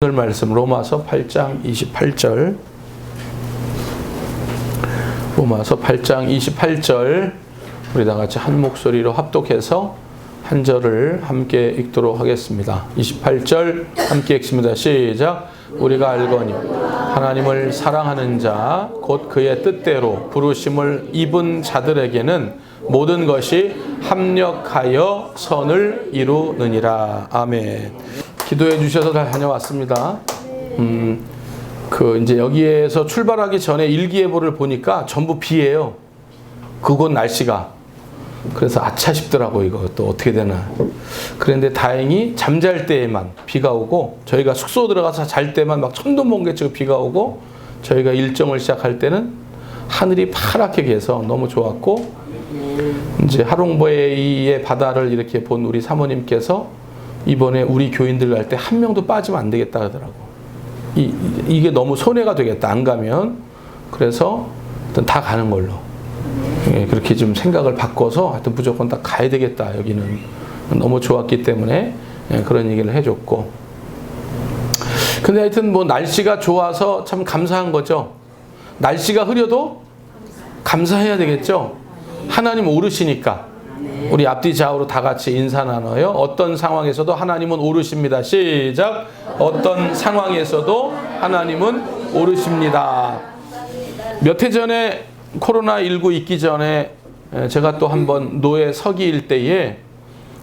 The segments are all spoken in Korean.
오늘 말씀 로마서 8장 28절. 로마서 8장 28절 우리 다 같이 한 목소리로 합독해서 한 절을 함께 읽도록 하겠습니다. 28절 함께 읽습니다. 시작. 우리가 알거니 하나님을 사랑하는 자 곧 그의 뜻대로 부르심을 입은 자들에게는 모든 것이 합력하여 선을 이루느니라. 아멘. 기도해 주셔서 잘 다녀왔습니다. 이제 여기에서 출발하기 전에 일기예보를 보니까 전부 비예요. 그곳 날씨가. 그래서 아차 싶더라고. 이거 또 어떻게 되나. 그런데 다행히 잠잘 때에만 비가 오고, 저희가 숙소 들어가서 잘 때만 막 천둥번개치고 비가 오고, 저희가 일정을 시작할 때는 하늘이 파랗게 개서 너무 좋았고, 이제 하롱베이의 바다를 이렇게 본 우리 사모님께서 이번에 우리 교인들 갈 때 한 명도 빠지면 안 되겠다 하더라고. 이게 너무 손해가 되겠다 안 가면. 그래서 일단 다 가는 걸로. 그렇게 좀 생각을 바꿔서 하여튼 무조건 딱 가야 되겠다. 여기는 너무 좋았기 때문에 그런 얘기를 해줬고. 근데 하여튼 뭐 날씨가 좋아서 참 감사한 거죠. 날씨가 흐려도 감사해야 되겠죠. 하나님 오르시니까. 우리 앞뒤 좌우로 다 같이 인사 나눠요. 어떤 상황에서도 하나님은 오르십니다. 시작. 어떤 상황에서도 하나님은 오르십니다. 몇 해 전에 코로나19 있기 전에 제가 또 한번 노예 서기일 때에,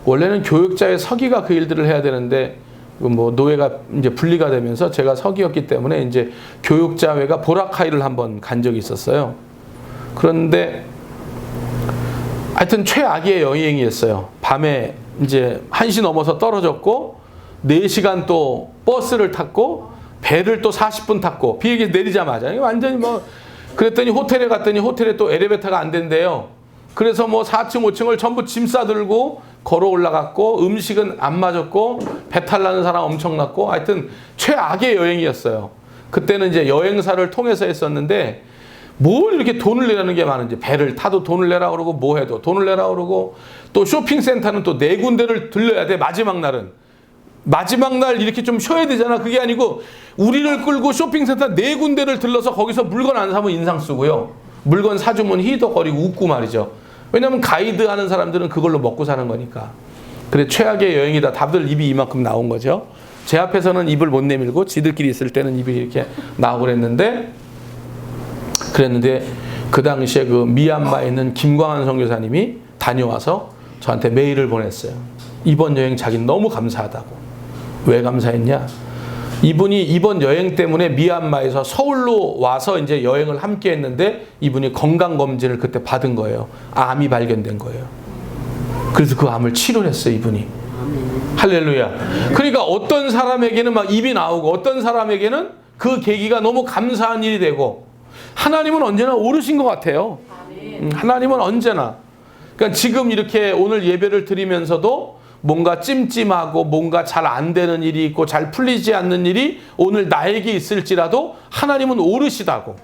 원래는 교육자의 서기가 그 일들을 해야 되는데 뭐 노예가 이제 분리가 되면서 제가 서기였기 때문에 이제 교육자회가 보라카이를 한번 간 적이 있었어요. 그런데 하여튼 최악의 여행이었어요. 밤에 이제 1시 넘어서 떨어졌고 4시간 또 버스를 탔고 배를 또 40분 탔고 비행기 내리자마자 완전히 뭐. 그랬더니 호텔에 갔더니 호텔에 또 엘리베이터가 안 된대요. 그래서 뭐 4층 5층을 전부 짐 싸들고 걸어 올라갔고, 음식은 안 맞았고, 배탈 나는 사람 엄청났고, 하여튼 최악의 여행이었어요. 그때는 이제 여행사를 통해서 했었는데 뭘 이렇게 돈을 내라는 게 많은지, 배를 타도 돈을 내라 그러고 뭐 해도 돈을 내라 그러고, 또 쇼핑센터는 또 4군데를 들려야 돼. 마지막 날은. 마지막 날 이렇게 좀 쉬어야 되잖아. 그게 아니고 우리를 끌고 쇼핑센터 4군데를 들러서 거기서 물건 안 사면 인상 쓰고요. 물건 사주면 희덕거리고 웃고 말이죠. 왜냐면 가이드 하는 사람들은 그걸로 먹고 사는 거니까. 그래, 최악의 여행이다. 다들 입이 이만큼 나온 거죠. 제 앞에서는 입을 못 내밀고 지들끼리 있을 때는 입이 이렇게 나오고 그랬는데 그 당시에 그 미얀마에 있는 김광한 선교사님이 다녀와서 저한테 메일을 보냈어요. 이번 여행 자기는 너무 감사하다고. 왜 감사했냐? 이분이 이번 여행 때문에 미얀마에서 서울로 와서 이제 여행을 함께 했는데 이분이 건강검진을 그때 받은 거예요. 암이 발견된 거예요. 그래서 그 암을 치료했어요, 이분이. 할렐루야. 그러니까 어떤 사람에게는 막 입이 나오고 어떤 사람에게는 그 계기가 너무 감사한 일이 되고, 하나님은 언제나 오르신 것 같아요. 하나님은 언제나. 그러니까 지금 이렇게 오늘 예배를 드리면서도 뭔가 찜찜하고 뭔가 잘 안 되는 일이 있고 잘 풀리지 않는 일이 오늘 나에게 있을지라도 하나님은 오르시다고.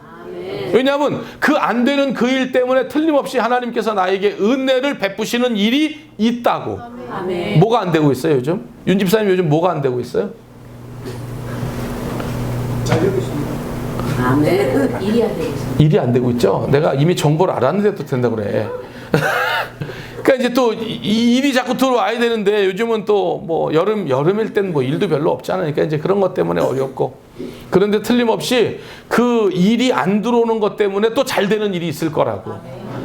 왜냐하면 그 안 되는 그 일 때문에 틀림없이 하나님께서 나에게 은혜를 베푸시는 일이 있다고. 뭐가 안 되고 있어요 요즘? 윤 집사님 요즘 뭐가 안 되고 있어요? 잘 되고 있습니다. 아멘. 일이 안 되고 있습니다. 일이 안 되고 있죠? 내가 이미 정보를 알았는데 또 된다고 그래. 그러니까 이제 또 이 일이 자꾸 들어와야 되는데 요즘은 또 뭐 여름일 땐 뭐 일도 별로 없잖아요. 그러니까 이제 그런 것 때문에 어렵고. 그런데 틀림없이 그 일이 안 들어오는 것 때문에 또 잘 되는 일이 있을 거라고.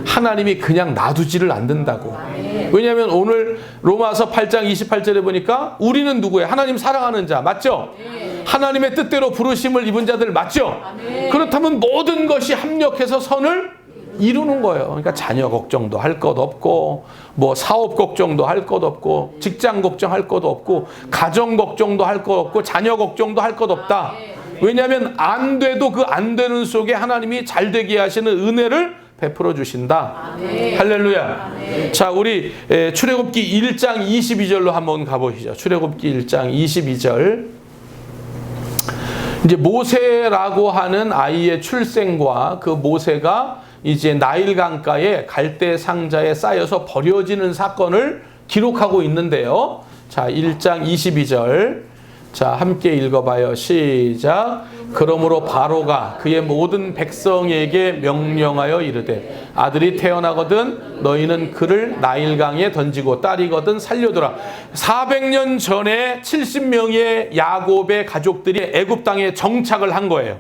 하나님이 그냥 놔두지를 않는다고. 왜냐하면 오늘 로마서 8장 28절에 보니까 우리는 누구예요? 하나님 사랑하는 자 맞죠? 하나님의 뜻대로 부르심을 입은 자들 맞죠? 그렇다면 모든 것이 합력해서 선을 이루는 거예요. 그러니까 자녀 걱정도 할 것 없고, 뭐 사업 걱정도 할 것 없고, 직장 걱정할 것 없고, 가정 걱정도 할 것 없고, 자녀 걱정도 할 것 없다. 왜냐하면 안 돼도 그 안 되는 속에 하나님이 잘 되게 하시는 은혜를 베풀어 주신다. 할렐루야. 자, 우리 출애굽기 1장 22절로 한번 가보시죠. 출애굽기 1장 22절. 이제 모세라고 하는 아이의 출생과 그 모세가 이제 나일 강가에 갈대 상자에 쌓여서 버려지는 사건을 기록하고 있는데요. 자, 1장 22절. 자, 함께 읽어봐요. 시작. 그러므로 바로가 그의 모든 백성에게 명령하여 이르되 아들이 태어나거든 너희는 그를 나일강에 던지고 딸이거든 살려두라. 400년 전에 70명의 야곱의 가족들이 애굽 땅에 정착을 한 거예요.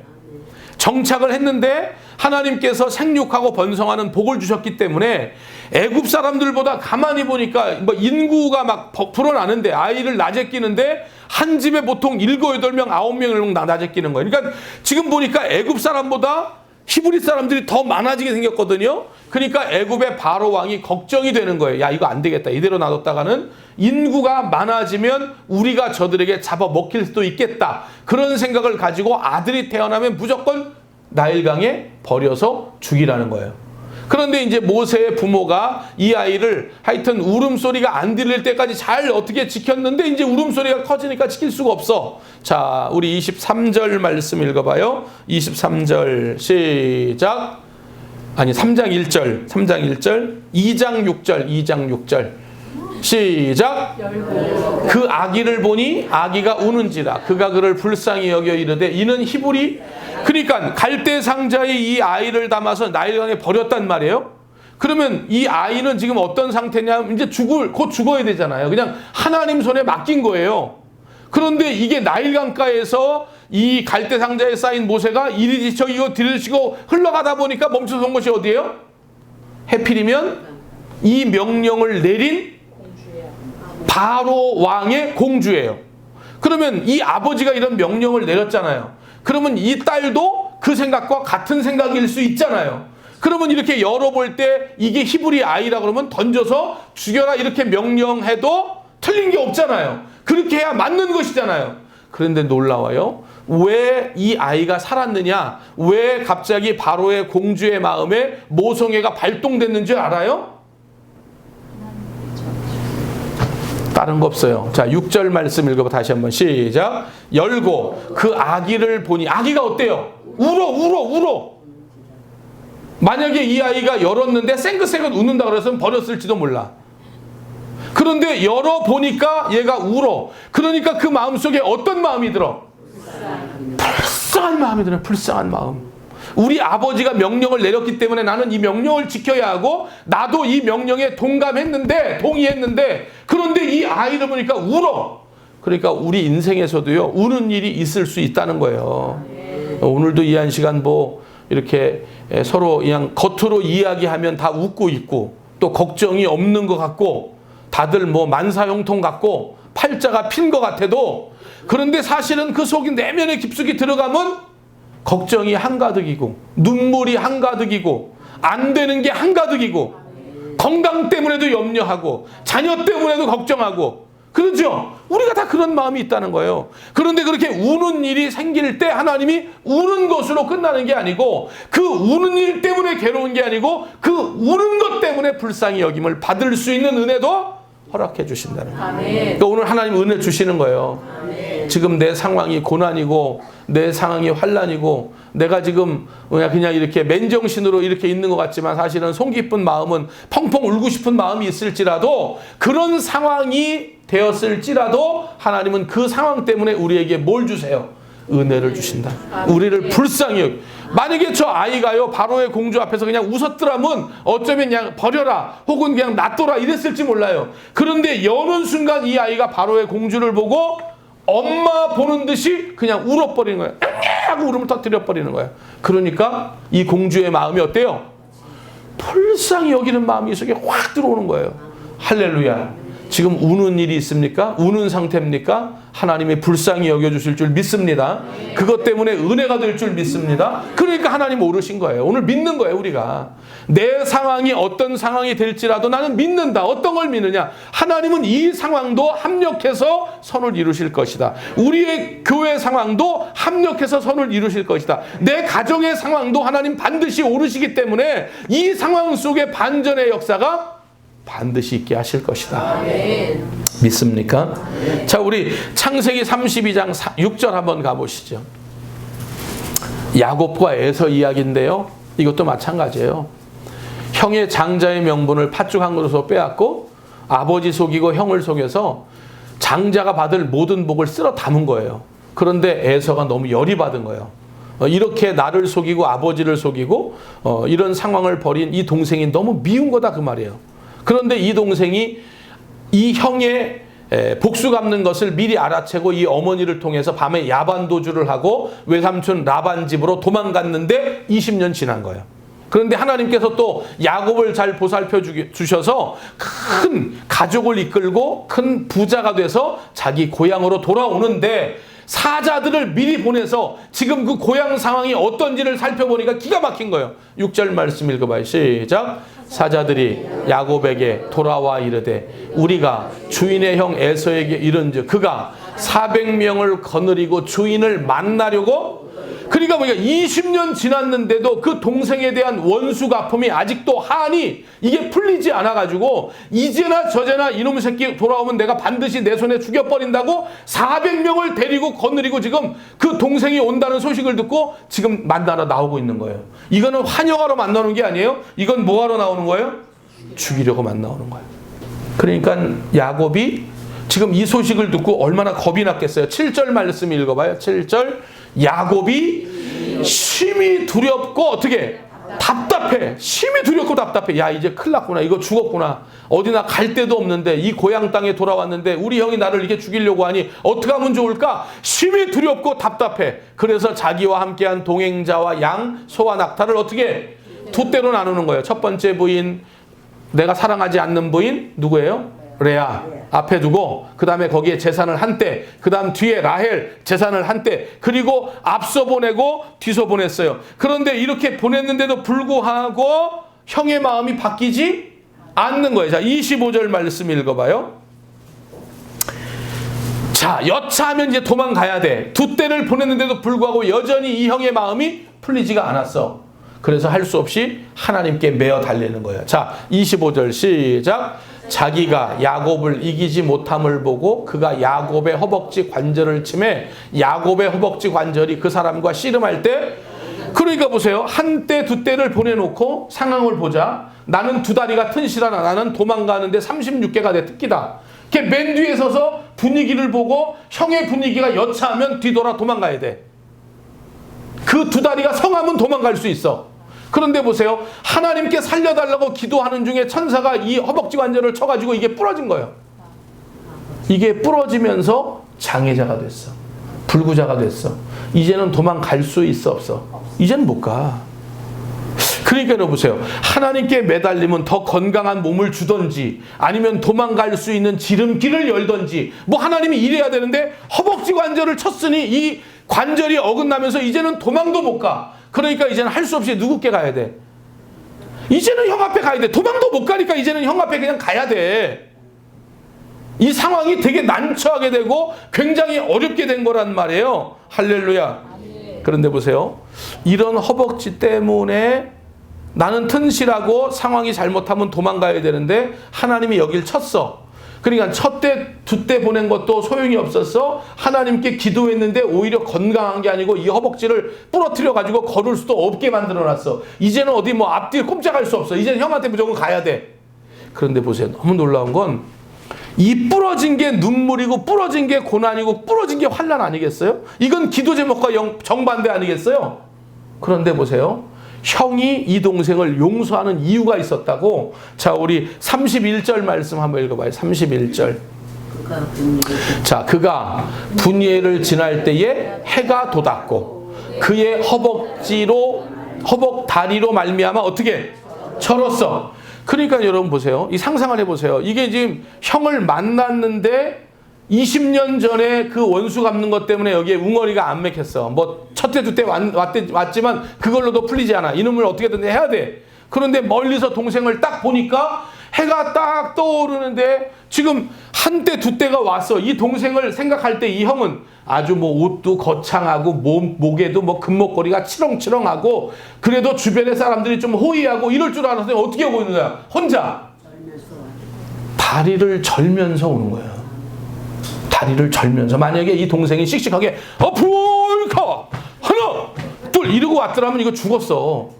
정착을 했는데 하나님께서 생육하고 번성하는 복을 주셨기 때문에 애굽 사람들보다 가만히 보니까 뭐 인구가 막 불어나는데 아이를 낮에 끼는데 한 집에 보통 7, 8명, 9명을 낮에 끼는 거예요. 그러니까 지금 보니까 애굽 사람보다 히브리 사람들이 더 많아지게 생겼거든요. 그러니까 애굽의 바로 왕이 걱정이 되는 거예요. 야, 이거 안 되겠다. 이대로 놔뒀다가는 인구가 많아지면 우리가 저들에게 잡아먹힐 수도 있겠다. 그런 생각을 가지고 아들이 태어나면 무조건 나일강에 버려서 죽이라는 거예요. 그런데 이제 모세의 부모가 이 아이를 하여튼 울음소리가 안 들릴 때까지 잘 어떻게 지켰는데 이제 울음소리가 커지니까 지킬 수가 없어. 자, 우리 23절 말씀 읽어봐요. 23절 시작. 아니 3장 1절 2장 6절 시작. 그 아기를 보니 아기가 우는지라 그가 그를 불쌍히 여겨 이르되 이는 히브리. 그러니까 갈대 상자에 이 아이를 담아서 나일강에 버렸단 말이에요. 그러면 이 아이는 지금 어떤 상태냐? 이제 곧 죽어야 되잖아요. 그냥 하나님 손에 맡긴 거예요. 그런데 이게 나일강가에서 이 갈대 상자에 쌓인 모세가 이리 지쳐 이거 들으시고 흘러가다 보니까 멈춰서 온 것이 어디예요? 해필이면 이 명령을 내린 바로 왕의 공주예요. 그러면 이 아버지가 이런 명령을 내렸잖아요. 그러면 이 딸도 그 생각과 같은 생각일 수 있잖아요. 그러면 이렇게 열어볼 때 이게 히브리 아이라 그러면 던져서 죽여라 이렇게 명령해도 틀린 게 없잖아요. 그렇게 해야 맞는 것이잖아요. 그런데 놀라워요. 왜 이 아이가 살았느냐? 왜 갑자기 바로의 공주의 마음에 모성애가 발동됐는지 알아요? 다른 거 없어요. 자, 6절 말씀 읽어봐. 다시 한번 시작. 열고 그 아기를 보니 아기가 어때요? 울어. 만약에 이 아이가 열었는데 생긋생긋 웃는다 그래서 버렸을지도 몰라. 그런데 열어보니까 얘가 울어. 그러니까 그 마음속에 어떤 마음이 들어? 불쌍한 마음이 들어요. 불쌍한 마음. 우리 아버지가 명령을 내렸기 때문에 나는 이 명령을 지켜야 하고 나도 이 명령에 동의했는데 그런데 이 아이를 보니까 울어. 그러니까 우리 인생에서도요 우는 일이 있을 수 있다는 거예요. 오늘도 이 한 시간 뭐 이렇게 서로 그냥 겉으로 이야기하면 다 웃고 있고 또 걱정이 없는 것 같고 다들 뭐 만사형통 같고 팔자가 핀 것 같아도 그런데 사실은 그 속이 내면에 깊숙이 들어가면 걱정이 한가득이고 눈물이 한가득이고 안 되는 게 한가득이고 건강 때문에도 염려하고 자녀 때문에도 걱정하고 그렇죠? 우리가 다 그런 마음이 있다는 거예요. 그런데 그렇게 우는 일이 생길 때 하나님이 우는 것으로 끝나는 게 아니고 그 우는 일 때문에 괴로운 게 아니고 그 우는 것 때문에 불쌍히 여김을 받을 수 있는 은혜도 허락해 주신다는 거예요. 그러니까 오늘 하나님 은혜 주시는 거예요. 지금 내 상황이 고난이고 내 상황이 환난이고 내가 지금 그냥 이렇게 맨정신으로 이렇게 있는 것 같지만 사실은 속 깊은 마음은 펑펑 울고 싶은 마음이 있을지라도 그런 상황이 되었을지라도 하나님은 그 상황 때문에 우리에게 뭘 주세요? 은혜를 주신다. 우리를 불쌍히 만약에 저 아이가요 바로의 공주 앞에서 그냥 웃었더라면 어쩌면 그냥 버려라 혹은 그냥 놔둬라 이랬을지 몰라요. 그런데 여는 순간 이 아이가 바로의 공주를 보고 엄마 보는 듯이 그냥 울어버리는 거예요. 하고 울음을 터뜨려버리는 거예요. 그러니까 이 공주의 마음이 어때요? 불쌍히 여기는 마음이 속에 확 들어오는 거예요. 할렐루야. 지금 우는 일이 있습니까? 우는 상태입니까? 하나님이 불쌍히 여겨주실 줄 믿습니다. 그것 때문에 은혜가 될 줄 믿습니다. 그러니까 하나님 오르신 거예요. 오늘 믿는 거예요, 우리가. 내 상황이 어떤 상황이 될지라도 나는 믿는다. 어떤 걸 믿느냐? 하나님은 이 상황도 합력해서 선을 이루실 것이다. 우리의 교회 상황도 합력해서 선을 이루실 것이다. 내 가정의 상황도 하나님 반드시 오르시기 때문에 이 상황 속에 반전의 역사가 반드시 있게 하실 것이다. 아멘. 믿습니까? 자, 우리 창세기 32장 6절 한번 가보시죠. 야곱과 에서 이야기인데요. 이것도 마찬가지예요. 형의 장자의 명분을 팥죽 한 그릇으로 빼앗고 아버지 속이고 형을 속여서 장자가 받을 모든 복을 쓸어 담은 거예요. 그런데 에서가 너무 열이 받은 거예요. 이렇게 나를 속이고 아버지를 속이고 이런 상황을 벌인 이 동생이 너무 미운 거다 그 말이에요. 그런데 이 동생이 이 형의 복수 갚는 것을 미리 알아채고 이 어머니를 통해서 밤에 야반 도주를 하고 외삼촌 라반 집으로 도망갔는데 20년 지난 거예요. 그런데 하나님께서 또 야곱을 잘 보살펴 주셔서 큰 가족을 이끌고 큰 부자가 돼서 자기 고향으로 돌아오는데 사자들을 미리 보내서 지금 그 고향 상황이 어떤지를 살펴보니까 기가 막힌 거예요. 6절 말씀 읽어봐요. 시작. 사자들이 야곱에게 돌아와 이르되 우리가 주인의 형 에서에게 이른즉 그가 400명을 거느리고 주인을 만나려고. 그러니까 뭐냐, 20년 지났는데도 그 동생에 대한 원수 갚음이 아직도 한이 이게 풀리지 않아가지고 이제나 저제나 이놈의 새끼 돌아오면 내가 반드시 내 손에 죽여버린다고 400명을 데리고 거느리고 지금 그 동생이 온다는 소식을 듣고 지금 만나러 나오고 있는 거예요. 이거는 환영하러 만나는 게 아니에요. 이건 뭐하러 나오는 거예요? 죽이려고 만나오는 거예요. 그러니까 야곱이 지금 이 소식을 듣고 얼마나 겁이 났겠어요. 7절 말씀 읽어봐요. 7절. 야곱이 심히 두렵고 어떻게? 답답해. 심히 두렵고 답답해. 야, 이제 큰일 났구나. 이거 죽었구나. 어디나 갈 데도 없는데 이 고향 땅에 돌아왔는데 우리 형이 나를 이렇게 죽이려고 하니 어떻게 하면 좋을까? 심히 두렵고 답답해. 그래서 자기와 함께한 동행자와 양, 소와 낙타를 어떻게? 두 때로 나누는 거예요. 첫 번째 부인, 내가 사랑하지 않는 부인 누구예요? 레아 앞에 두고 그 다음에 거기에 재산을 한때, 그 다음 뒤에 라헬 재산을 한때, 그리고 앞서 보내고 뒤서 보냈어요. 그런데 이렇게 보냈는데도 불구하고 형의 마음이 바뀌지 않는 거예요. 자, 25절 말씀 읽어봐요. 자, 여차하면 이제 도망가야 돼. 두 때를 보냈는데도 불구하고 여전히 이 형의 마음이 풀리지가 않았어. 그래서 할 수 없이 하나님께 매어 달리는 거예요. 자, 25절 시작. 자기가 야곱을 이기지 못함을 보고 그가 야곱의 허벅지 관절을 치매 야곱의 허벅지 관절이 그 사람과 씨름할 때, 그러니까 보세요. 한 때 두 때를 보내놓고 상황을 보자. 나는 두 다리가 튼실하나 나는 도망가는데 36개가 내 특기다. 걔 맨 뒤에 서서 분위기를 보고 형의 분위기가 여차하면 뒤돌아 도망가야 돼. 그 두 다리가 성하면 도망갈 수 있어. 그런데 보세요. 하나님께 살려달라고 기도하는 중에 천사가 이 허벅지 관절을 쳐가지고 이게 부러진 거예요. 이게 부러지면서 장애자가 됐어. 불구자가 됐어. 이제는 도망갈 수 있어 없어? 이제는 못 가. 그러니까 보세요. 하나님께 매달리면 더 건강한 몸을 주던지 아니면 도망갈 수 있는 지름길을 열던지 뭐 하나님이 이래야 되는데 허벅지 관절을 쳤으니 이 관절이 어긋나면서 이제는 도망도 못 가. 그러니까 이제는 할 수 없이 누구께 가야 돼? 이제는 형 앞에 가야 돼. 도망도 못 가니까 이제는 형 앞에 그냥 가야 돼. 이 상황이 되게 난처하게 되고 굉장히 어렵게 된 거란 말이에요. 할렐루야. 그런데 보세요. 이런 허벅지 때문에 나는 튼실하고 상황이 잘못하면 도망가야 되는데 하나님이 여길 쳤어. 그러니까 첫 때, 두 때 보낸 것도 소용이 없었어. 하나님께 기도했는데 오히려 건강한 게 아니고 이 허벅지를 부러뜨려가지고 걸을 수도 없게 만들어놨어. 이제는 어디 뭐 앞뒤 꼼짝할 수 없어. 이제는 형한테 무조건 가야 돼. 그런데 보세요. 너무 놀라운 건 이 부러진 게 눈물이고 부러진 게 고난이고 부러진 게 환난 아니겠어요? 이건 기도 제목과 정반대 아니겠어요? 그런데 보세요. 형이 이 동생을 용서하는 이유가 있었다고. 자, 우리 31절 말씀 한번 읽어봐요. 31절. 자, 그가 분예를 지날 때에 해가 돋았고 그의 허벅 다리로 말미암아 어떻게 절었어. 그러니까 여러분 보세요. 이 상상을 해보세요. 이게 지금 형을 만났는데 20년 전에 그 원수 갚는 것 때문에 여기에 웅어리가 안 맥혔어. 뭐 첫째 두째 왔지만 그걸로도 풀리지 않아. 이놈을 어떻게든 해야 돼. 그런데 멀리서 동생을 딱 보니까 해가 딱 떠오르는데 지금 한때 두때가 왔어. 이 동생을 생각할 때 이 형은 아주 뭐 옷도 거창하고 목에도 뭐 금목걸이가 치렁치렁하고 그래도 주변의 사람들이 좀 호의하고 이럴 줄 알았더니 어떻게 오고 있는 거야? 혼자 다리를 절면서 오는 거야. 다리를 절면서. 만약에 이 동생이 씩씩하게 불카 하나 둘 이러고 왔더라면 이거 죽었어.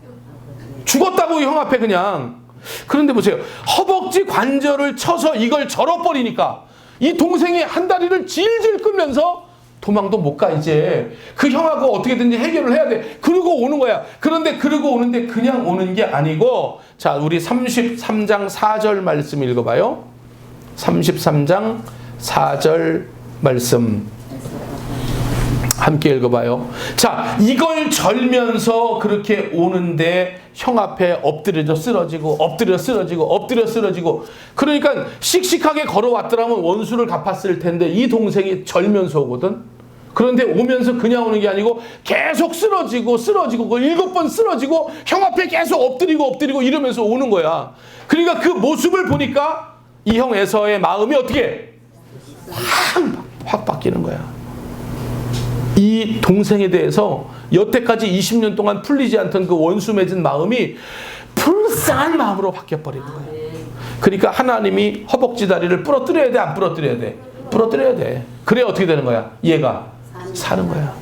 죽었다고 형 앞에 그냥. 그런데 보세요. 허벅지 관절을 쳐서 이걸 절어버리니까 이 동생이 한 다리를 질질 끌면서 도망도 못 가. 이제 그 형하고 어떻게든지 해결을 해야 돼. 그러고 오는 거야. 그런데 그러고 오는데 그냥 오는 게 아니고, 자, 우리 33장 4절 말씀 읽어봐요. 33장 4절 말씀 함께 읽어봐요. 자, 이걸 절면서 그렇게 오는데 형 앞에 엎드려 쓰러지고 엎드려 쓰러지고 엎드려 쓰러지고, 그러니까 씩씩하게 걸어왔더라면 원수를 갚았을 텐데 이 동생이 절면서 오거든. 그런데 오면서 그냥 오는 게 아니고 계속 쓰러지고 쓰러지고 7번 쓰러지고 형 앞에 계속 엎드리고 이러면서 오는 거야. 그러니까 그 모습을 보니까 이 형 에서의 마음이 어떻게 확 바뀌는 거야. 이 동생에 대해서 여태까지 20년 동안 풀리지 않던 그 원수 맺은 마음이 불쌍한 마음으로 바뀌어버리는 거야. 그러니까 하나님이 허벅지 다리를 부러뜨려야 돼, 안 부러뜨려야 돼? 부러뜨려야 돼. 그래 어떻게 되는 거야? 얘가 사는 거야.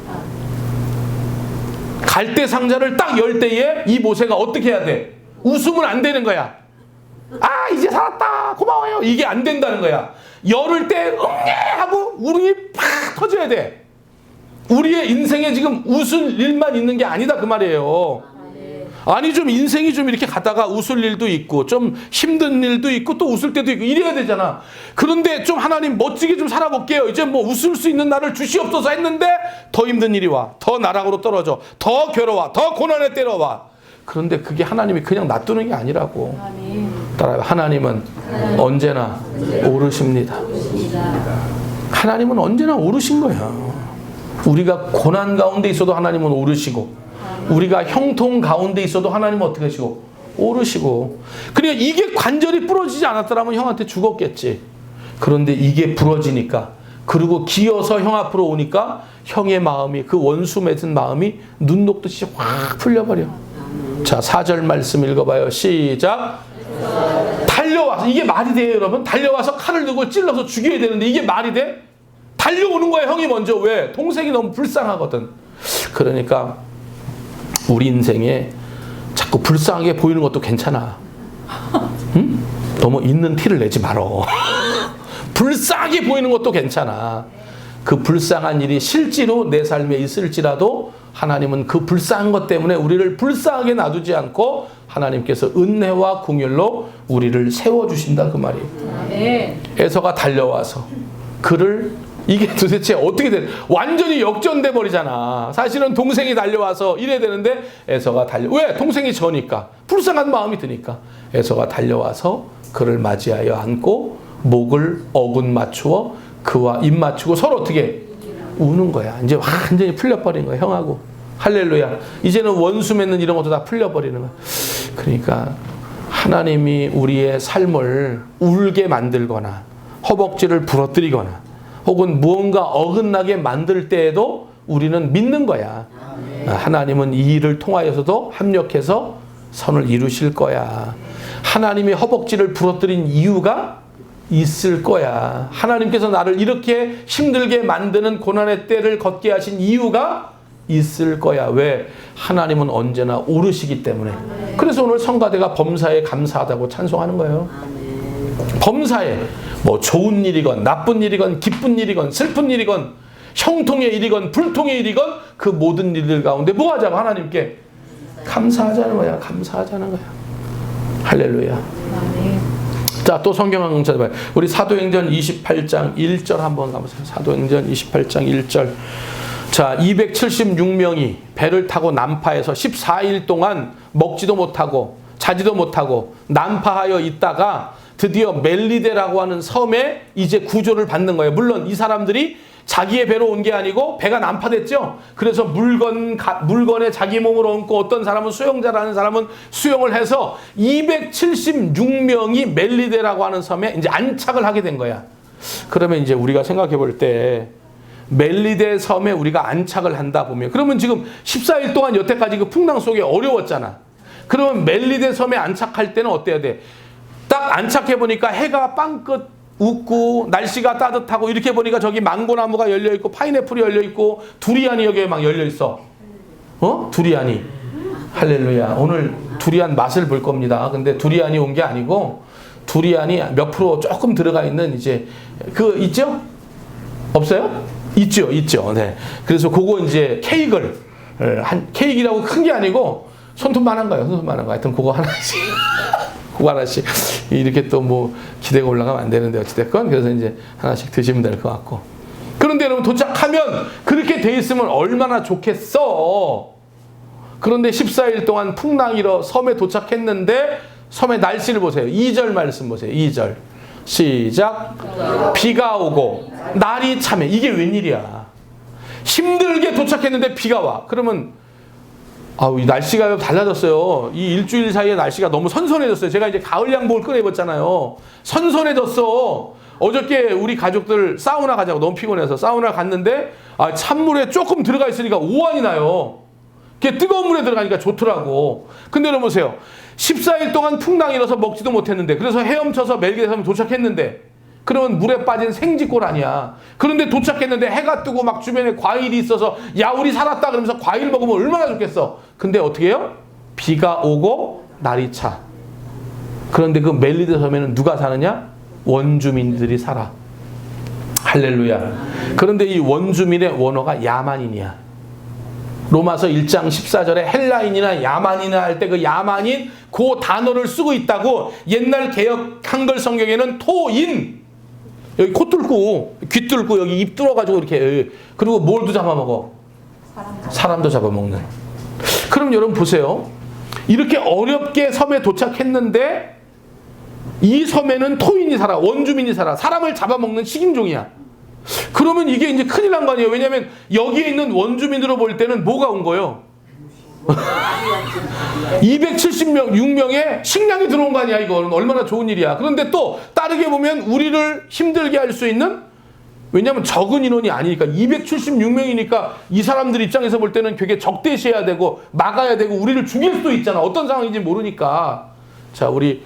갈대 상자를 딱 열 때에 이 모세가 어떻게 해야 돼? 웃으면 안 되는 거야. 아, 이제 살았다, 고마워요, 이게 안 된다는 거야. 열을 때 응애 하고 울음이 팍 터져야 돼. 우리의 인생에 지금 웃을 일만 있는 게 아니다 그 말이에요. 아니 좀 인생이 좀 이렇게 가다가 웃을 일도 있고 좀 힘든 일도 있고 또 웃을 때도 있고 이래야 되잖아. 그런데 좀 하나님 멋지게 좀 살아볼게요. 이제 뭐 웃을 수 있는 나를 주시옵소서 했는데 더 힘든 일이 와. 더 나락으로 떨어져. 더 괴로워. 더 고난에 때려와. 그런데 그게 하나님이 그냥 놔두는 게 아니라고. 따라요. 하나님은 언제나 오르십니다. 하나님은 언제나 오르신 거야. 우리가 고난 가운데 있어도 하나님은 오르시고, 우리가 형통 가운데 있어도 하나님은 어떻게 하시고? 오르시고. 그러니까 이게 관절이 부러지지 않았더라면 형한테 죽었겠지. 그런데 이게 부러지니까, 그리고 기어서 형 앞으로 오니까 형의 마음이, 그 원수 맺은 마음이 눈 녹듯이 확 풀려버려. 자, 4절 말씀 읽어봐요. 시작. 달려와서, 이게 말이 돼요 여러분? 달려와서 칼을 들고 찔러서 죽여야 되는데 이게 말이 돼? 달려오는 거야 형이 먼저. 왜? 동생이 너무 불쌍하거든. 그러니까 우리 인생에 자꾸 불쌍하게 보이는 것도 괜찮아. 응? 너무 있는 티를 내지 말어. 불쌍하게 보이는 것도 괜찮아. 그 불쌍한 일이 실제로 내 삶에 있을지라도 하나님은 그 불쌍한 것 때문에 우리를 불쌍하게 놔두지 않고 하나님께서 은혜와 긍휼로 우리를 세워주신다 그 말이에요. 에서가 달려와서 그를, 이게 도대체 어떻게 돼? 완전히 역전돼 버리잖아. 사실은 동생이 달려와서 이래야 되는데 에서가 왜? 동생이 져니까. 불쌍한 마음이 드니까. 에서가 달려와서 그를 맞이하여 안고 목을 어군 맞추어 그와 입 맞추고 서로 어떻게 우는 거야. 이제 완전히 풀려버린 거야 형하고. 할렐루야. 이제는 원수 맺는 이런 것도 다 풀려버리는 거야. 그러니까 하나님이 우리의 삶을 울게 만들거나 허벅지를 부러뜨리거나 혹은 무언가 어긋나게 만들 때에도 우리는 믿는 거야. 하나님은 이 일을 통하여서도 합력해서 선을 이루실 거야. 하나님이 허벅지를 부러뜨린 이유가 있을 거야. 하나님께서 나를 이렇게 힘들게 만드는 고난의 때를 걷게 하신 이유가 있을 거야. 왜? 하나님은 언제나 오르시기 때문에. 그래서 오늘 성가대가 범사에 감사하다고 찬송하는 거예요. 범사에 뭐 좋은 일이건 나쁜 일이건 기쁜 일이건 슬픈 일이건 형통의 일이건 불통의 일이건 그 모든 일들 가운데 뭐 하자고? 하나님께 감사하자는 거야. 감사하자는 거야. 할렐루야. 자, 또 성경 한 권 찾아봐요. 우리 사도행전 28장 1절 한번 가보세요. 사도행전 28장 1절. 자, 276명이 배를 타고 난파해서 14일 동안 먹지도 못하고 자지도 못하고 난파하여 있다가 드디어 멜리데라고 하는 섬에 이제 구조를 받는 거예요. 물론 이 사람들이 자기의 배로 온 게 아니고 배가 난파됐죠. 그래서 물건에 자기 몸으로 얹고 어떤 사람은 수영자라는 사람은 수영을 해서 276명이 멜리데라고 하는 섬에 이제 안착을 하게 된 거야. 그러면 이제 우리가 생각해 볼 때 멜리데 섬에 우리가 안착을 한다 보면, 그러면 지금 14일 동안 여태까지 그 풍랑 속에 어려웠잖아. 그러면 멜리데 섬에 안착할 때는 어때야 돼? 딱 안착해 보니까 해가 빵긋 웃고 날씨가 따뜻하고 이렇게 보니까 저기 망고나무가 열려 있고 파인애플이 열려 있고 두리안이 여기에 막 열려 있어. 두리안이. 할렐루야. 오늘 두리안 맛을 볼 겁니다. 근데 두리안이 온 게 아니고 두리안이 몇 프로 조금 들어가 있는 이제 그 있죠? 없어요? 있죠, 있죠. 네. 그래서 그거 이제 케이크를 케이크라고 큰 게 아니고 손톱만한 거예요. 손톱만한 거. 하여튼 그거 하나씩. 그거 하나씩 이렇게 또 뭐 기대가 올라가면 안 되는데 어찌됐건 그래서 이제 하나씩 드시면 될 것 같고. 그런데 여러분 도착하면 그렇게 돼 있으면 얼마나 좋겠어. 그런데 14일 동안 풍랑이러 섬에 도착했는데 섬의 날씨를 보세요. 2절 말씀 보세요. 2절 시작. 비가 오고 날이 참해. 이게 웬일이야. 힘들게 도착했는데 비가 와. 그러면 이 날씨가 달라졌어요. 이 일주일 사이에 날씨가 너무 선선해졌어요. 제가 이제 가을 양복을 꺼내 입었잖아요. 선선해졌어. 어저께 우리 가족들 사우나 가자고 너무 피곤해서 사우나 갔는데 찬물에 조금 들어가 있으니까 오한이 나요. 그게 뜨거운 물에 들어가니까 좋더라고. 근데 여러분 보세요. 14일 동안 풍랑이라서 먹지도 못했는데 그래서 헤엄쳐서 멜기데섬 도착했는데 그러면 물에 빠진 생쥐꼴 아니야. 그런데 도착했는데 해가 뜨고 막 주변에 과일이 있어서 야 우리 살았다 그러면서 과일 먹으면 얼마나 좋겠어. 근데 어떻게 해요? 비가 오고 날이 차. 그런데 그 멜리데 섬에는 누가 사느냐? 원주민들이 살아. 할렐루야. 그런데 이 원주민의 원어가 야만인이야. 로마서 1장 14절에 헬라인이나 야만이나 할 때 그 야만인 그 단어를 쓰고 있다고. 옛날 개역 한글 성경에는 토인. 여기 코 뚫고 귀 뚫고 여기 입 뚫어가지고 이렇게. 그리고 뭘도 잡아먹어? 사람도 잡아먹는. 그럼 여러분 보세요. 이렇게 어렵게 섬에 도착했는데 이 섬에는 토인이 살아. 원주민이 살아. 사람을 잡아먹는 식인종이야. 그러면 이게 이제 큰일 난 거 아니에요. 왜냐하면 여기에 있는 원주민으로 볼 때는 뭐가 온 거예요? 276명의 식량이 들어온 거 아니야. 이건 얼마나 좋은 일이야. 그런데 또 다르게 보면 우리를 힘들게 할 수 있는, 왜냐하면 적은 인원이 아니니까 276명이니까 이 사람들 입장에서 볼 때는 되게 적대시해야 되고 막아야 되고 우리를 죽일 수도 있잖아. 어떤 상황인지 모르니까. 자, 우리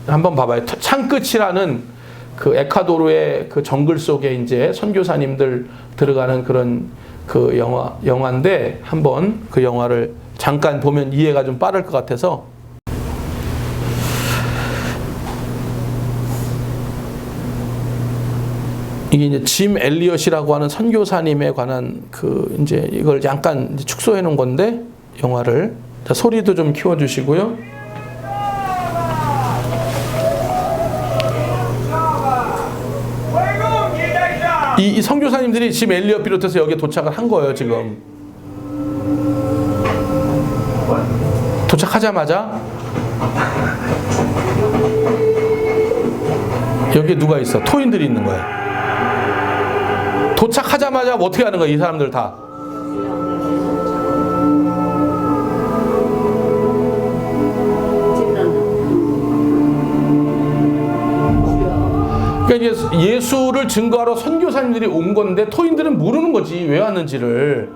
한번 봐봐요. 창끝이라는 그 에콰도르의 그 정글 속에 이제 선교사님들 들어가는 그런 그 영화인데 한번 그 영화를 잠깐 보면 이해가 좀 빠를 것 같아서. 이게 이제 짐 엘리엇이라고 하는 선교사님에 관한 그 이제 이걸 잠깐 축소해 놓은 건데 영화를. 자, 소리도 좀 키워 주시고요. 이 선교사님들이 지금 엘리엇 비롯해서 여기에 도착을 한 거예요. 지금 도착하자마자 여기에 누가 있어? 토인들이 있는 거야. 도착하자마자 뭐 어떻게 하는 거야? 이 사람들 다 그러니까 이제 예수를 증거하러 선교사님들이 온 건데 토인들은 모르는 거지. 왜 왔는지를.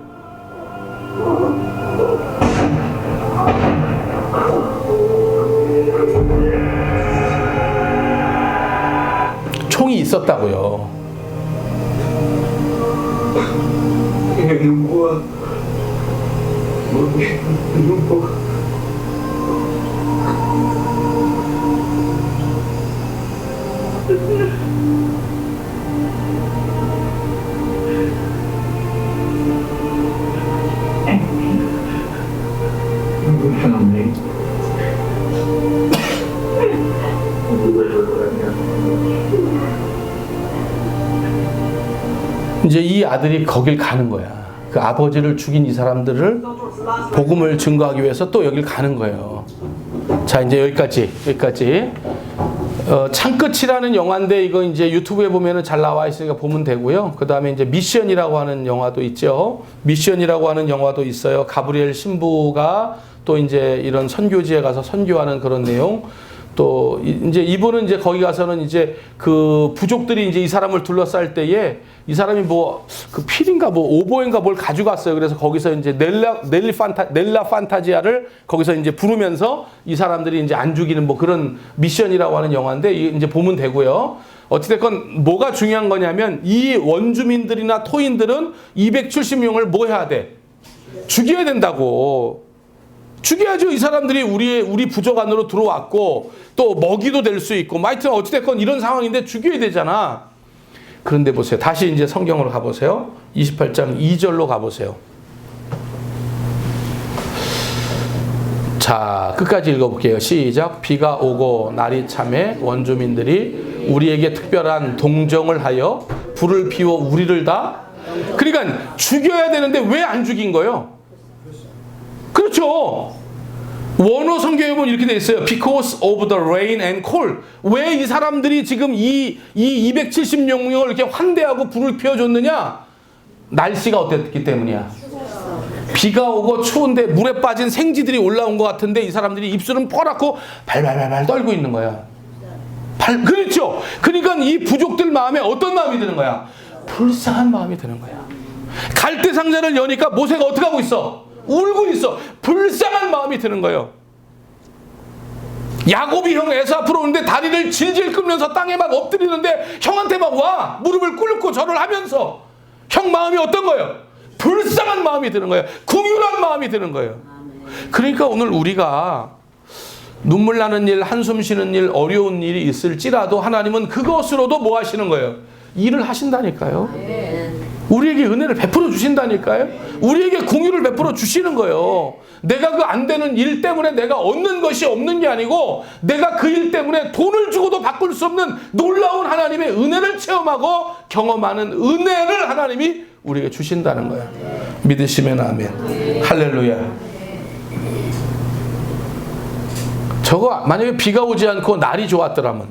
총이 있었다고요. 이제 이 아들이 거길 가는 거야. 그 아버지를 죽인 이 사람들을 복음을 증거하기 위해서 또 여길 가는 거예요. 자, 이제 여기까지. 창끝이라는 영화인데 이거 이제 유튜브에 보면은 잘 나와 있으니까 보면 되고요. 그 다음에 이제 미션이라고 하는 영화도 있죠. 미션이라고 하는 영화도 있어요. 가브리엘 신부가 또 이제 이런 선교지에 가서 선교하는 그런 내용. 또 이제 이분은 이제 거기 가서는 이제 그 부족들이 이제 이 사람을 둘러쌀 때에 이 사람이 뭐 그 필인가 뭐 오보인가 뭘 가져갔어요. 그래서 거기서 이제 넬라 판타지아를 거기서 이제 부르면서 이 사람들이 이제 안 죽이는 뭐 그런 미션이라고 하는 영화인데 이제 보면 되고요. 어찌됐건 뭐가 중요한 거냐면 이 원주민들이나 토인들은 270명을 뭐 해야 돼? 죽여야 된다고. 죽여야죠. 이 사람들이 우리 부족 안으로 들어왔고 또 먹이도 될 수 있고 뭐 하여튼 어찌됐건 이런 상황인데 죽여야 되잖아. 그런데 보세요. 다시 이제 성경으로 가보세요. 28장 2절로 가보세요. 자, 끝까지 읽어볼게요. 시작. 비가 오고 날이 참해 원주민들이 우리에게 특별한 동정을 하여 불을 피워 우리를 다, 그러니까 죽여야 되는데 왜 안 죽인 거예요? 그렇죠. 원어 성경에 보면 이렇게 돼 있어요. Because of the rain and cold. 왜 이 사람들이 지금 이 270명을 이렇게 환대하고 불을 피워줬느냐? 날씨가 어땠기 때문이야. 비가 오고 추운데 물에 빠진 생쥐들이 올라온 것 같은데 이 사람들이 입술은 뻐랗고 발발발발 떨고 있는 거야. 그렇죠. 그러니까 이 부족들 마음에 어떤 마음이 드는 거야? 불쌍한 마음이 드는 거야. 갈대 상자를 여니까 모세가 어떻게 하고 있어? 울고 있어. 불쌍한 마음이 드는 거예요. 야곱이 형 에서 앞으로 오는데 다리를 질질 끌면서 땅에 막 엎드리는데 형한테 막 와 무릎을 꿇고 절을 하면서 형 마음이 어떤 거예요? 불쌍한 마음이 드는 거예요. 긍휼한 마음이 드는 거예요. 그러니까 오늘 우리가 눈물 나는 일, 한숨 쉬는 일, 어려운 일이 있을지라도 하나님은 그것으로도 뭐 하시는 거예요? 일을 하신다니까요. 우리에게 은혜를 베풀어 주신다니까요. 우리에게 긍휼을 베풀어 주시는 거예요. 내가 그 안 되는 일 때문에 내가 얻는 것이 없는 게 아니고 내가 그 일 때문에 돈을 주고도 바꿀 수 없는 놀라운 하나님의 은혜를 체험하고 경험하는 은혜를 하나님이 우리에게 주신다는 거예요. 믿으시면 아멘. 할렐루야. 저거 만약에 비가 오지 않고 날이 좋았더라면,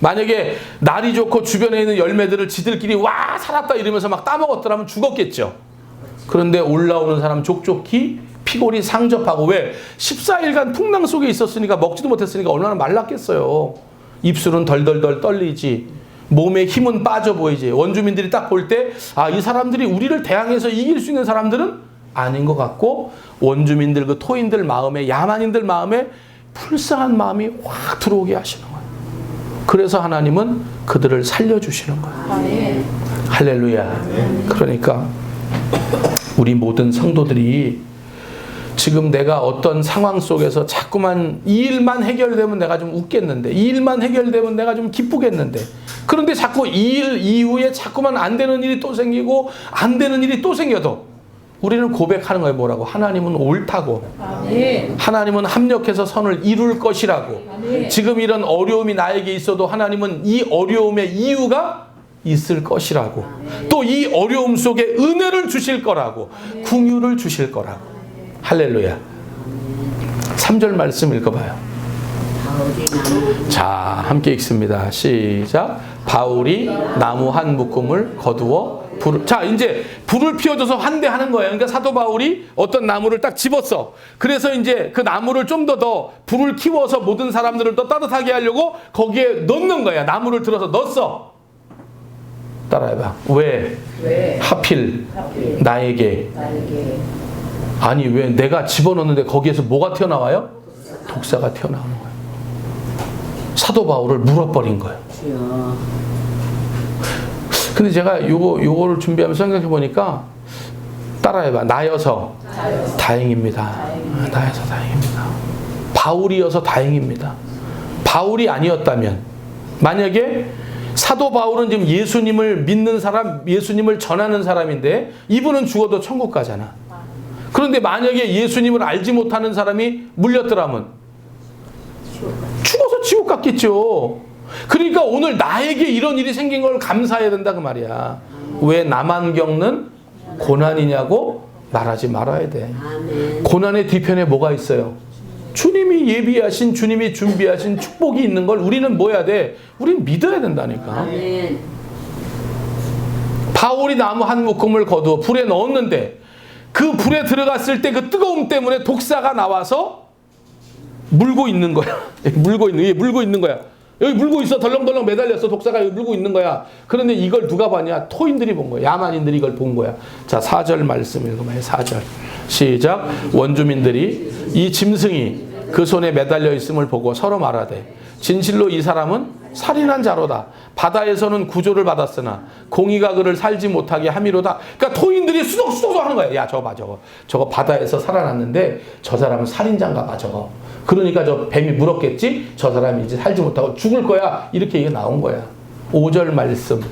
만약에 날이 좋고 주변에 있는 열매들을 지들끼리 와 살았다 이러면서 막 따먹었더라면 죽었겠죠. 그런데 올라오는 사람 족족히 피골이 상접하고, 왜? 14일간 풍랑 속에 있었으니까, 먹지도 못했으니까 얼마나 말랐겠어요. 입술은 덜덜덜 떨리지, 몸에 힘은 빠져 보이지. 원주민들이 딱 볼 때 이 사람들이 우리를 대항해서 이길 수 있는 사람들은 아닌 것 같고, 원주민들 그 토인들 마음에, 야만인들 마음에 불쌍한 마음이 확 들어오게 하시는 거예요. 그래서 하나님은 그들을 살려주시는 거예요. 할렐루야. 그러니까 우리 모든 성도들이 지금 내가 어떤 상황 속에서 자꾸만 이 일만 해결되면 내가 좀 웃겠는데, 이 일만 해결되면 내가 좀 기쁘겠는데, 그런데 자꾸 이 일 이후에 자꾸만 안 되는 일이 또 생기고 안 되는 일이 또 생겨도 우리는 고백하는 거예요. 뭐라고? 하나님은 옳다고. 아멘. 하나님은 합력해서 선을 이룰 것이라고. 아멘. 지금 이런 어려움이 나에게 있어도 하나님은 이 어려움의 이유가 있을 것이라고. 또 이 어려움 속에 은혜를 주실 거라고. 아멘. 긍휼을 주실 거라고. 할렐루야. 3절 말씀 읽어봐요. 자, 함께 읽습니다. 시작. 바울이 나무 한 묶음을 거두어 자, 이제 불을 피워줘서 환대하는 거예요. 그러니까 사도 바울이 어떤 나무를 딱 집었어. 그래서 이제 그 나무를 좀 더 불을 키워서 모든 사람들을 더 따뜻하게 하려고 거기에 넣는 거야. 나무를 들어서 넣었어. 따라해봐. 왜? 하필 나에게. 아니, 왜 내가 집어넣는데 거기에서 뭐가 튀어나와요? 독사가 튀어나오는 거예요. 사도 바울을 물어버린 거예요. 근데 제가 요거를 준비하면서 생각해 보니까, 따라해봐. 나여서 다행입니다. 나여서 다행입니다. 바울이어서 다행입니다. 바울이 아니었다면, 만약에 사도 바울은 지금 예수님을 믿는 사람, 예수님을 전하는 사람인데 이분은 죽어도 천국 가잖아. 그런데 만약에 예수님을 알지 못하는 사람이 물렸더라면 죽어서 지옥 갔겠죠. 그러니까 오늘 나에게 이런 일이 생긴 걸 감사해야 된다 그 말이야. 왜 나만 겪는 고난이냐고 말하지 말아야 돼. 고난의 뒤편에 뭐가 있어요? 주님이 예비하신, 주님이 준비하신 축복이 있는 걸 우리는 뭐 해야 돼? 우리는 믿어야 된다니까. 바울이 나무 한 묶음을 거두어 불에 넣었는데, 그 불에 들어갔을 때 그 뜨거움 때문에 독사가 나와서 물고 있는 거야. 물고 있는 거야. 여기 물고 있어. 덜렁덜렁 매달렸어. 독사가 여기 물고 있는 거야. 그런데 이걸 누가 봤냐? 토인들이 본 거야. 야만인들이 이걸 본 거야. 자, 4절 말씀 읽어봐요. 4절. 시작. 원주민들이 이 짐승이 그 손에 매달려 있음을 보고 서로 말하되, 진실로 이 사람은 살인한 자로다. 바다에서는 구조를 받았으나 공의가 그를 살지 못하게 함이로다. 그러니까 토인들이 수덕수덕 하는 거예요. 야, 저거 봐, 저거 바다에서 살아났는데 저 사람은 살인자인가 봐, 저거. 그러니까 저 뱀이 물었겠지. 저 사람이 이제 살지 못하고 죽을 거야. 이렇게 얘기가 나온 거야. 5절 말씀.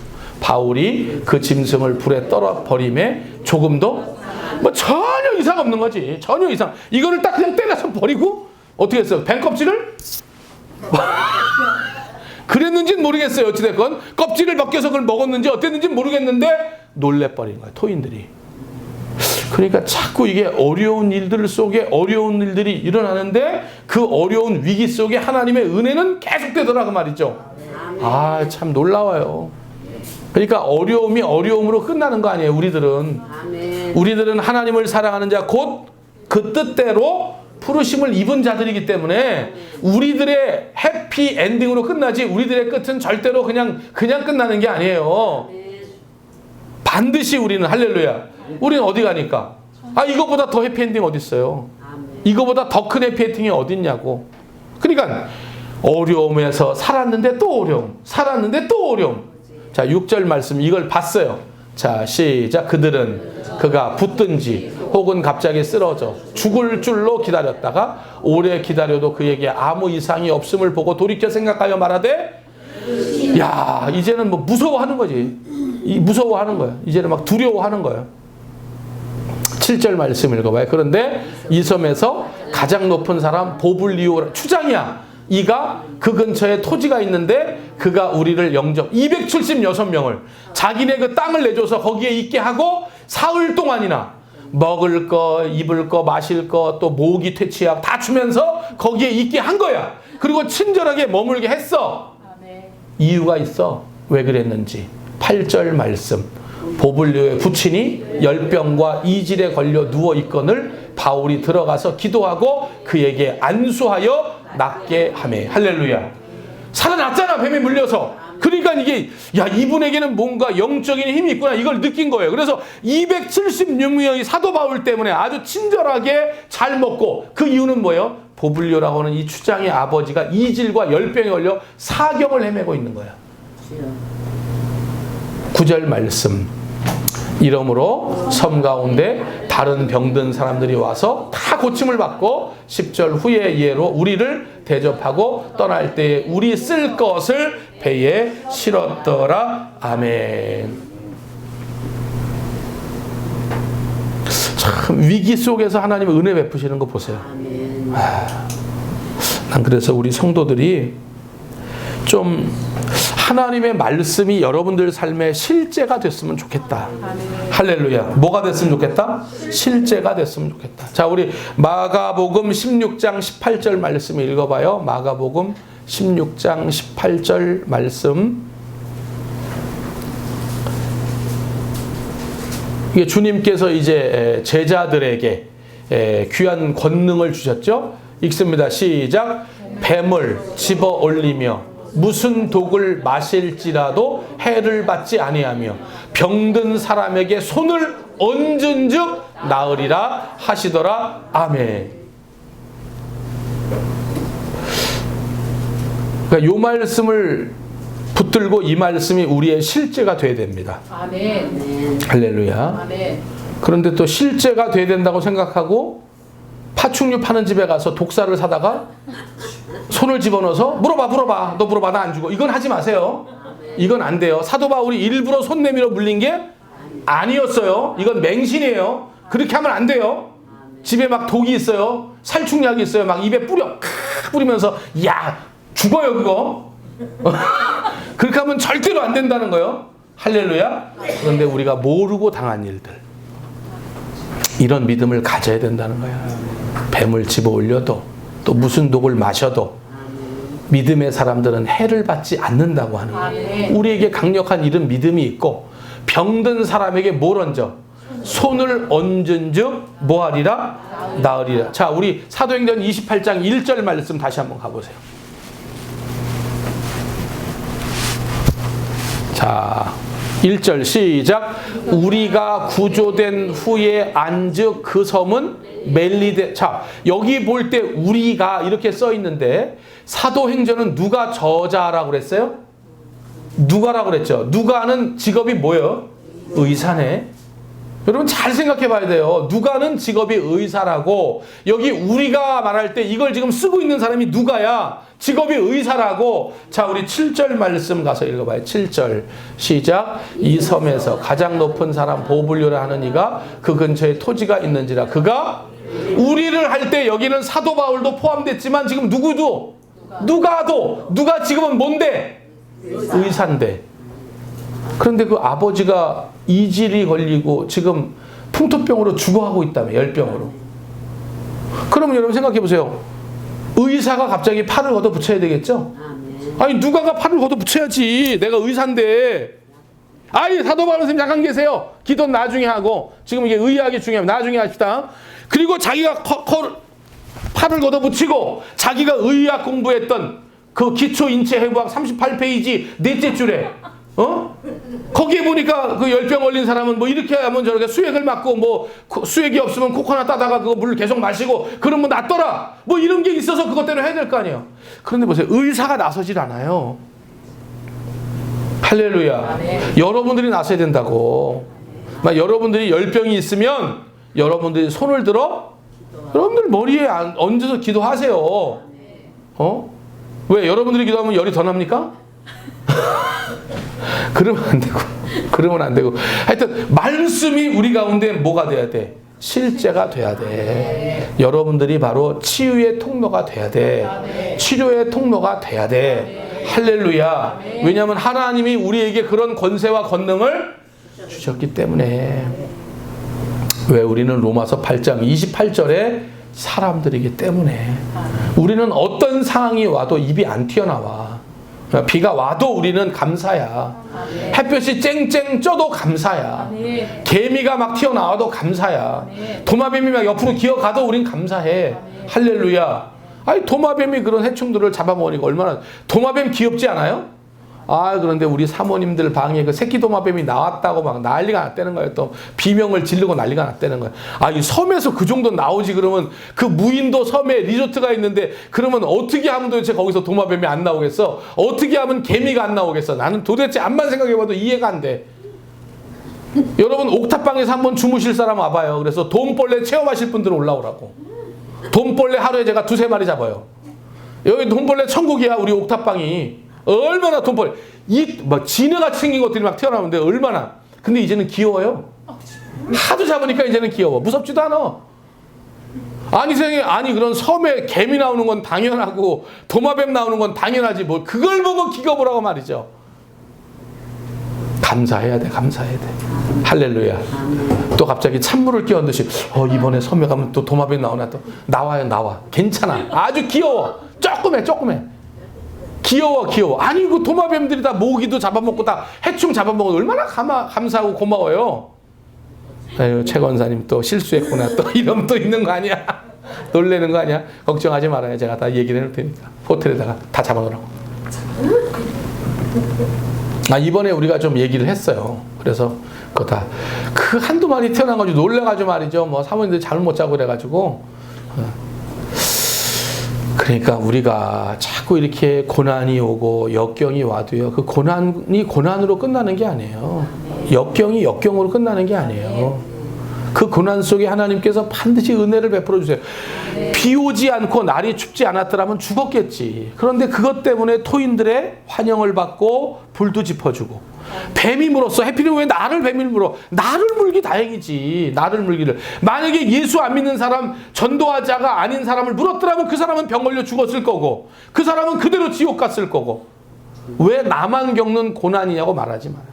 바울이 그 짐승을 불에 떨어 버림에 조금도 뭐 전혀 이상 없는 거지. 전혀 이상. 이거를 딱 그냥 때려서 버리고 어떻게 했어요? 뱀 껍질을? 그랬는지는 모르겠어요. 어찌됐건 껍질을 벗겨서 그걸 먹었는지 어땠는지는 모르겠는데 놀래버린 거예요. 토인들이. 그러니까 자꾸 이게 어려운 일들 속에 어려운 일들이 일어나는데 그 어려운 위기 속에 하나님의 은혜는 계속되더라 그 말이죠. 아, 참 놀라워요. 그러니까 어려움이 어려움으로 끝나는 거 아니에요. 우리들은 하나님을 사랑하는 자 곧 그 뜻대로 부르심을 입은 자들이기 때문에 우리들의 해피 엔딩으로 끝나지 우리들의 끝은 절대로 그냥 끝나는 게 아니에요. 반드시 우리는 할렐루야. 우리는 어디 가니까? 아, 이거보다 더 해피 엔딩 어디 있어요? 이거보다 더 큰 해피 엔딩이 어디 있냐고. 그러니까 어려움에서 살았는데 또 어려움, 살았는데 또 어려움. 자, 6절 말씀 이걸 봤어요. 자, 시작. 그들은 그가 붙든지 혹은 갑자기 쓰러져 죽을 줄로 기다렸다가 오래 기다려도 그에게 아무 이상이 없음을 보고 돌이켜 생각하여 말하되, 야, 이제는 뭐 무서워하는 거지. 무서워하는 거야. 이제는 막 두려워하는 거야. 7절 말씀 읽어봐요. 그런데 이 섬에서 가장 높은 사람 보블리오 추장이야. 이가 그 근처에 토지가 있는데 그가 우리를 영접 276명을 자기네 그 땅을 내줘서 거기에 있게 하고 사흘 동안이나 먹을 거, 입을 거, 마실 거, 또 모기 퇴치약 다 주면서 거기에 있게 한 거야. 그리고 친절하게 머물게 했어. 이유가 있어. 왜 그랬는지. 8절 말씀. 보블리오의 부친이 열병과 이질에 걸려 누워있거늘 바울이 들어가서 기도하고 그에게 안수하여 낫게 하매. 할렐루야. 살아났잖아, 뱀에 물려서. 그러니까 이게, 야, 이분에게는 뭔가 영적인 힘이 있구나, 이걸 느낀 거예요. 그래서 276명이 사도 바울 때문에 아주 친절하게 잘 먹고, 그 이유는 뭐예요? 보블리오라고 하는 이 추장의 아버지가 이질과 열병에 걸려 사경을 헤매고 있는 거야. 9절 말씀. 이러므로 섬 가운데 다른 병든 사람들이 와서 다 고침을 받고 10절 후에 예로 우리를 대접하고 떠날 때에 우리 쓸 것을 배에 실었더라. 아멘. 참 위기 속에서 하나님의 은혜 베푸시는 거 보세요. 난 그래서 우리 성도들이 좀 하나님의 말씀이 여러분들 삶의 실제가 됐으면 좋겠다. 할렐루야. 뭐가 됐으면 좋겠다? 실제가 됐으면 좋겠다. 자, 우리 마가복음 16장 18절 말씀 읽어봐요. 마가복음 16장 18절 말씀. 이게 주님께서 이제 제자들에게 귀한 권능을 주셨죠. 읽습니다. 시작. 뱀을 집어 올리며 무슨 독을 마실지라도 해를 받지 아니하며 병든 사람에게 손을 얹은즉 나으리라 하시더라. 아멘. 그러니까 이 말씀을 붙들고 이 말씀이 우리의 실제가 돼야 됩니다. 아멘. 할렐루야. 아멘. 그런데 또 실제가 돼야 된다고 생각하고 파충류 파는 집에 가서 독사를 사다가 손을 집어넣어서 물어봐 너 물어봐 나 안 죽어, 이건 하지 마세요. 이건 안 돼요. 사도 바울이 일부러 손 내밀어 물린 게 아니었어요. 이건 맹신이에요. 그렇게 하면 안 돼요. 집에 막 독이 있어요. 살충약이 있어요. 막 입에 뿌리면서 야 죽어요 그거. 그렇게 하면 절대로 안 된다는 거예요. 할렐루야. 그런데 우리가 모르고 당한 일들, 이런 믿음을 가져야 된다는 거야. 뱀을 집어 올려도 또 무슨 독을 마셔도 믿음의 사람들은 해를 받지 않는다고 하는 거예요. 우리에게 강력한 이런 믿음이 있고 병든 사람에게 뭘 얹어? 손을 얹은 즉 뭐하리라? 나으리라. 자, 우리 사도행전 28장 1절 말씀 다시 한번 가보세요. 자, 1절 시작. 우리가 구조된 후에 안즉 그 섬은 멜리데. 자, 여기 볼 때 우리가 이렇게 써 있는데 사도행전은 누가 저자라고 그랬어요? 누가라고 그랬죠. 누가는 직업이 뭐예요? 의사네. 여러분 잘 생각해 봐야 돼요. 누가는 직업이 의사라고, 여기 우리가 말할 때 이걸 지금 쓰고 있는 사람이 누가야? 직업이 의사라고. 자, 우리 7절 말씀 가서 읽어봐요. 7절 시작. 이 섬에서 가장 높은 사람 보불료라 하는 이가 그 근처에 토지가 있는지라. 그가 우리를 할 때 여기는 사도 바울도 포함됐지만 지금 누구도, 누가 지금은 뭔데? 의사인데. 그런데 그 아버지가 이질이 걸리고 지금 풍토병으로 죽어가고 있다며, 열병으로. 그러면 여러분 생각해 보세요. 의사가 갑자기 팔을 걷어 붙여야 되겠죠? 아니 누가가 팔을 걷어 붙여야지. 내가 의사인데. 아니 사도 바울 선생님 잠깐 계세요. 기도는 나중에 하고, 지금 이게 의학이 중요합니다. 나중에 합시다. 그리고 자기가 팔을 걷어 붙이고 자기가 의학 공부했던 그 기초인체해부학 38페이지 넷째 줄에 거기에 보니까 그 열병 걸린 사람은 뭐 이렇게 하면 저렇게 수액을 맞고, 뭐 수액이 없으면 코코넛 따다가 그거 물 계속 마시고 그러면 낫더라, 뭐 이런 게 있어서 그것대로 해야 될 거 아니에요. 그런데 보세요. 의사가 나서질 않아요. 할렐루야. 여러분들이 나서야 된다고. 여러분들이 열병이 있으면 여러분들이 손을 들어 여러분들 머리에 얹어서 기도하세요. 왜? 여러분들이 기도하면 열이 더 납니까? 그러면 안 되고. 하여튼 말씀이 우리 가운데 뭐가 돼야 돼? 실제가 돼야 돼. 여러분들이 바로 치유의 통로가 돼야 돼. 치료의 통로가 돼야 돼. 할렐루야. 왜냐하면 하나님이 우리에게 그런 권세와 권능을 주셨기 때문에. 왜? 우리는 로마서 8장 28절에 사람들이기 때문에. 우리는 어떤 상황이 와도 입이 안 튀어나와. 비가 와도 우리는 감사야. 햇볕이 쨍쨍 쪄도 감사야. 개미가 막 튀어나와도 감사야. 도마뱀이 막 옆으로 기어가도 우린 감사해. 할렐루야. 아니 도마뱀이 그런 해충들을 잡아먹으니까 얼마나. 도마뱀 귀엽지 않아요? 그런데 우리 사모님들 방에 그 새끼 도마뱀이 나왔다고 막 난리가 났다는 거예요. 또 비명을 지르고 난리가 났다는 거예요. 이 섬에서 그 정도 나오지. 그러면 그 무인도 섬에 리조트가 있는데 그러면 어떻게 하면 도대체 거기서 도마뱀이 안 나오겠어? 어떻게 하면 개미가 안 나오겠어? 나는 도대체 암만 생각해봐도 이해가 안 돼. 여러분 옥탑방에서 한번 주무실 사람 와봐요. 그래서 돈벌레 체험하실 분들은 올라오라고. 돈벌레 하루에 제가 2-3마리 잡아요. 여기 돈벌레 천국이야. 우리 옥탑방이. 얼마나 돈벌레, 막 지네같이 생긴 것들이 막 튀어나오는데 얼마나. 근데 이제는 귀여워요. 하도 잡으니까 이제는 귀여워. 무섭지도 않아. 아니 그런 섬에 개미 나오는 건 당연하고 도마뱀 나오는 건 당연하지, 뭘 그걸 보고 기겁을 하고 말이죠. 감사해야 돼. 감사해야 돼. 할렐루야. 또 갑자기 찬물을 끼얹듯이 이번에 섬에 가면 또 도마뱀 나오나. 또 나와. 괜찮아. 아주 귀여워. 조그매. 귀여워. 아니 그 도마뱀들이 다 모기도 잡아먹고 다 해충 잡아먹어도 얼마나 감사하고 고마워요. 아유, 최 권사님 또 실수했구나. 또 이러면 또 있는 거 아니야? 놀래는 거 아니야? 걱정하지 말아요. 제가 다 얘기를 해놓을 테니까. 호텔에다가 다 잡아놓으라고. 이번에 우리가 좀 얘기를 했어요. 그래서 그거 다 그 한두 마리 태어나가지고 놀래가지고 말이죠. 뭐 사모님들 잠을 못 자고 그래가지고. 그러니까 우리가 자꾸 이렇게 고난이 오고 역경이 와도요, 그 고난이 고난으로 끝나는 게 아니에요. 역경이 역경으로 끝나는 게 아니에요. 그 고난 속에 하나님께서 반드시 은혜를 베풀어 주세요. 비 오지 않고 날이 춥지 않았더라면 죽었겠지. 그런데 그것 때문에 토인들의 환영을 받고 불도 지펴주고, 뱀이 물었어. 해필이면 왜 나를 뱀이 물어? 나를 물기 다행이지. 나를 물기를. 만약에 예수 안 믿는 사람, 전도자가 아닌 사람을 물었더라면 그 사람은 병 걸려 죽었을 거고, 그 사람은 그대로 지옥 갔을 거고. 왜 나만 겪는 고난이냐고 말하지 마요.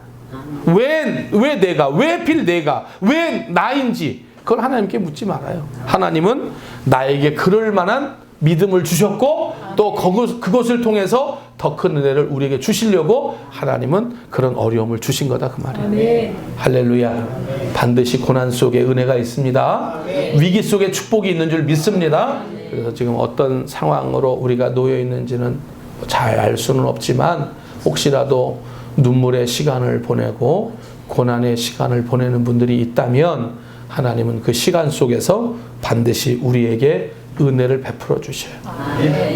왜 내가, 왜 필 내가, 왜 나인지 그걸 하나님께 묻지 말아요. 하나님은 나에게 그럴 만한 믿음을 주셨고, 또 그것을 통해서 더 큰 은혜를 우리에게 주시려고 하나님은 그런 어려움을 주신 거다, 그 말이에요. 아멘. 할렐루야. 아멘. 반드시 고난 속에 은혜가 있습니다. 아멘. 위기 속에 축복이 있는 줄 믿습니다. 아멘. 그래서 지금 어떤 상황으로 우리가 놓여 있는지는 잘 알 수는 없지만, 혹시라도 눈물의 시간을 보내고 고난의 시간을 보내는 분들이 있다면 하나님은 그 시간 속에서 반드시 우리에게 은혜를 베풀어 주셔요.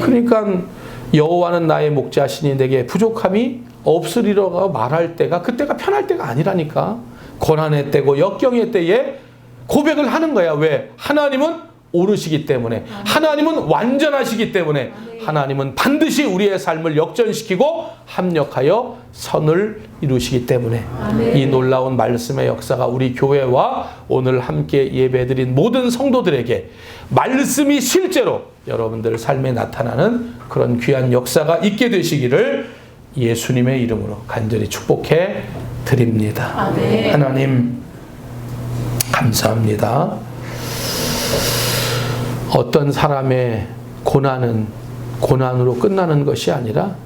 그러니까 여호와는 나의 목자시니 내게 부족함이 없으리라고 말할 때가 그때가 편할 때가 아니라니까. 고난의 때고 역경의 때에 고백을 하는 거야. 왜? 하나님은 오르시기 때문에, 하나님은 완전하시기 때문에, 하나님은 반드시 우리의 삶을 역전시키고 합력하여 선을 이루시기 때문에 이 놀라운 말씀의 역사가 우리 교회와 오늘 함께 예배드린 모든 성도들에게 말씀이 실제로 여러분들 삶에 나타나는 그런 귀한 역사가 있게 되시기를 예수님의 이름으로 간절히 축복해 드립니다. 아멘. 하나님 감사합니다. 어떤 사람의 고난은 고난으로 끝나는 것이 아니라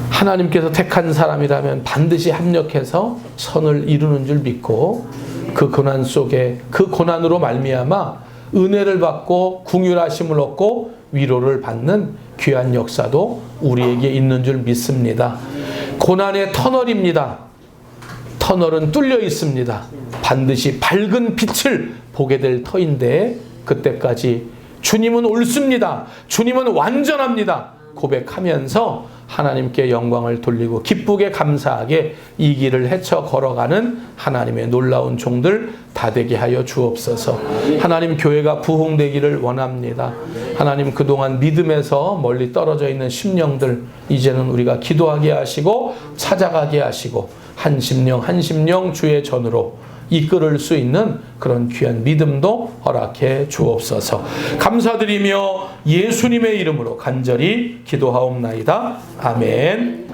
하나님께서 택한 사람이라면 반드시 합력해서 선을 이루는 줄 믿고 그 고난 속에 그 고난으로 말미암아 은혜를 받고 긍휼하심을 얻고 위로를 받는 귀한 역사도 우리에게 있는 줄 믿습니다. 고난의 터널입니다. 터널은 뚫려 있습니다. 반드시 밝은 빛을 보게 될 터인데 그때까지 주님은 옳습니다. 주님은 완전합니다. 고백하면서 하나님께 영광을 돌리고 기쁘게 감사하게 이 길을 헤쳐 걸어가는 하나님의 놀라운 종들 다 되게 하여 주옵소서. 하나님 교회가 부흥되기를 원합니다. 하나님 그동안 믿음에서 멀리 떨어져 있는 심령들 이제는 우리가 기도하게 하시고 찾아가게 하시고 한 심령 한 심령 주의 전으로 이끌을 수 있는 그런 귀한 믿음도 허락해 주옵소서. 감사드리며 예수님의 이름으로 간절히 기도하옵나이다. 아멘.